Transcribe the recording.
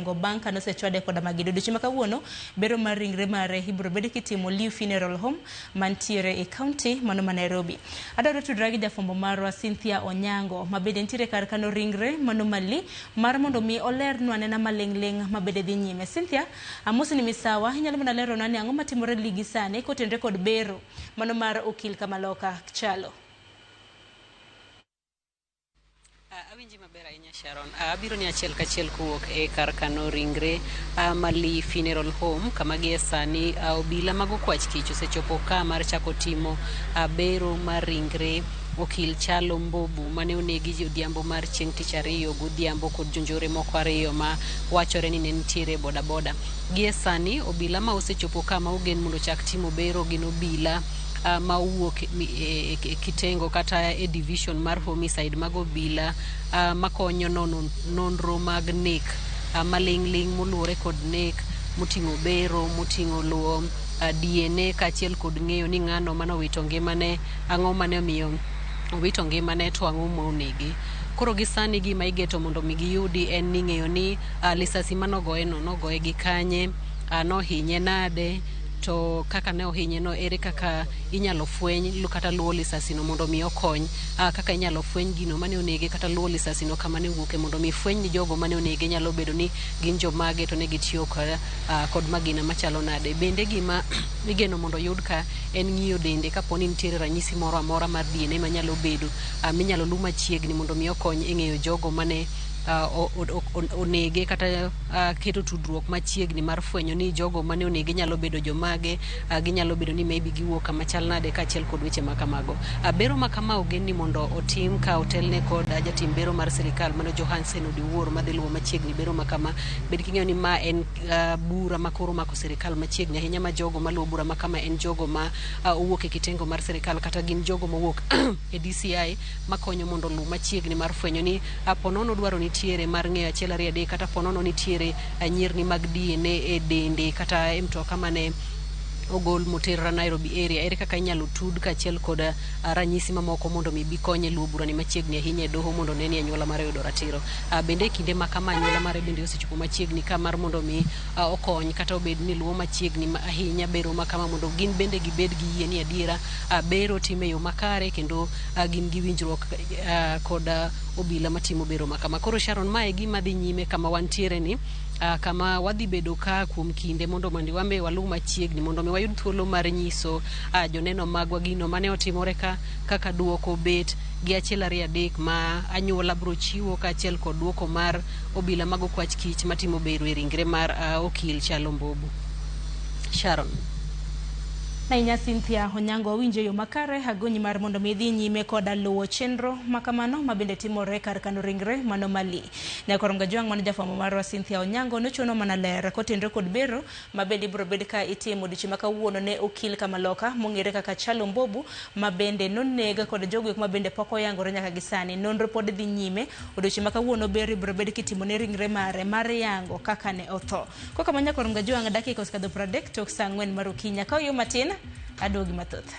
Onyango bang' kane osechwade koda Magido. Odiochieng' ma kawuono bero mar ringre mare ibiro bed kitimo Liu Funeral Home mantiere e kaunti mano ma Nairobi. Adwaro tudra gi jafwambo marwa Cynthia Onyango mabende nitiere kar kano ringre mano mali mar mondo mi olernwa anena maling'ling mabende dhi nyime. Cynthia, amosi ni misawa, inyalo mana lerona ni ang'o matimore ligi sani kotenre kod bero mano mar okil Kamaloka chalo. Awinji maber ahinya Sharon. Abiro ni achiel kachiel kuwuok e kar kano ringre Mali Funeral Home kama gie sani obila mag okwach kich osechopo ka mar chako timo bero mar ringre okil Chalo Mbobu mane onegi odhiambo mar chieng' tich ariyo godhiambo kod jonjore moko ariyo ma wachore ni ne nitiere boda boda. Gie sani obila ma osechopo ka ma ogen mondo chak timo bero gin obila ma wuok e kitengo kata e division mar homicide mag obila makonyo nonro mag nek maling'ling moluwore kod nek moting'o bero, moting'o luwo DNA kaachiel kod ng'eyo ni ng'ano manowito ngimane, ang'o mane omiyo owito ngimane to ang'o monegi. Koro gi sani gima igeto mondo mi giyudi en ni ng'eyo ni lisasi manogoye no nogoye gi kanye, nohinye nade, to kaka ne ohinye no ere kaka inyalo fweny kata luwo lisasi no mondo mi okony kaka inyalo fweny gino mane onege kata luwo lisasi no kama ne wuoke mondo mi fweny ni jogo mane onege nyalo bedo ni gin jomage to ne gitiyo kod magina machalo nade. Bende gima igeno mondo yud ka en ng'iyo dende kaponi nitiere ranyisi moro amora mar DNA manyalo bedo minyalo lu machiegni mondo mi okony e ng'eyo jogo mane onege kata keto tudruok machiegni mar fwenyo ni jogo mane onege nyalo bedo jomage, ginyalo bedo ni maybe giwuok kama chal nade kaachiel kod weche ma kamago. Bero ma kama ogen ni mondo otim ka otelne kod jatim bero mar sirikal mano Johansen Odiwuor madhi luwo machiegni bero ma kama. Bed king'eyo ni ma en bura makoro mako sirikal machiegni ahinya, ma jogo maluwo bura ma kama en jogo ma owuok e kitengo mar sirikal kata gin jogo mowuok e DCI makonyo mondo lu machiegni mar fwenyo ni ponono dwaro nitiere mar ng'eyo achiel ariyo adek kata ponono nitiere nyirni mag DNA e dende kata e mtoka mane ogol moter Nairobi area, ere kaka inyalo tud kaachiel kod ranyisi mamoko mondo mi bi konye luwo burani machiegni ahinya e doho mondo neni anyuola mare yudo ratiro. Bende kinde ma kama anyuola mare bende osechopo machiegni ka mar mondo mi okony kata obed ni luwo machiegni ahinya bero ma kama mondo gin bende gibed gi yie ni adiera bero time yo makare kendo gin gi winjruok kod obila matimo bero ma kama. Koro Sharon, mae gima dhi nyime kama wantiere ni kama wadhi bedo ka kuom kinde mondo mondi wambe walu machiegni mondo mi wayud thuolo mar nyiso joneno magwa gino mane otimore ka kaka duoko bet gi achiel ariyo adek ma anyuola bro chiwo kaachiel kod duoko mar obila mag okwach kich matimo bero e ringre mar okil Chalo Mbobu. Sharon. Nainya Cynthia Onyango winjo yo makare agonyi mar mondo mi dhi nyime koda luwo chenro makamano mabende timore kar kano ringre mano Mali. Nyakorom Gajwang' mano jafwambo marwa Cynthia Onyango nochuno mana ler kotenre kod bero mabende biro bed ka itimo odiochieng' ma kawuono ne okil Kamaloka mong'ere kaka Chalo Mbobu mabende nonega kod jogo mabende pok oyangore nyaka gi sani. Nonro pod dhi nyime. Odiochieng' ma kawuono bero biro bed kitimo ne ringre mare mar yango kaka ne otho. Koka Nyakorom Gajwang' dakika osekadho 30 tok saa 4 mar okinyi. Ka yo matin aduogi mathoth.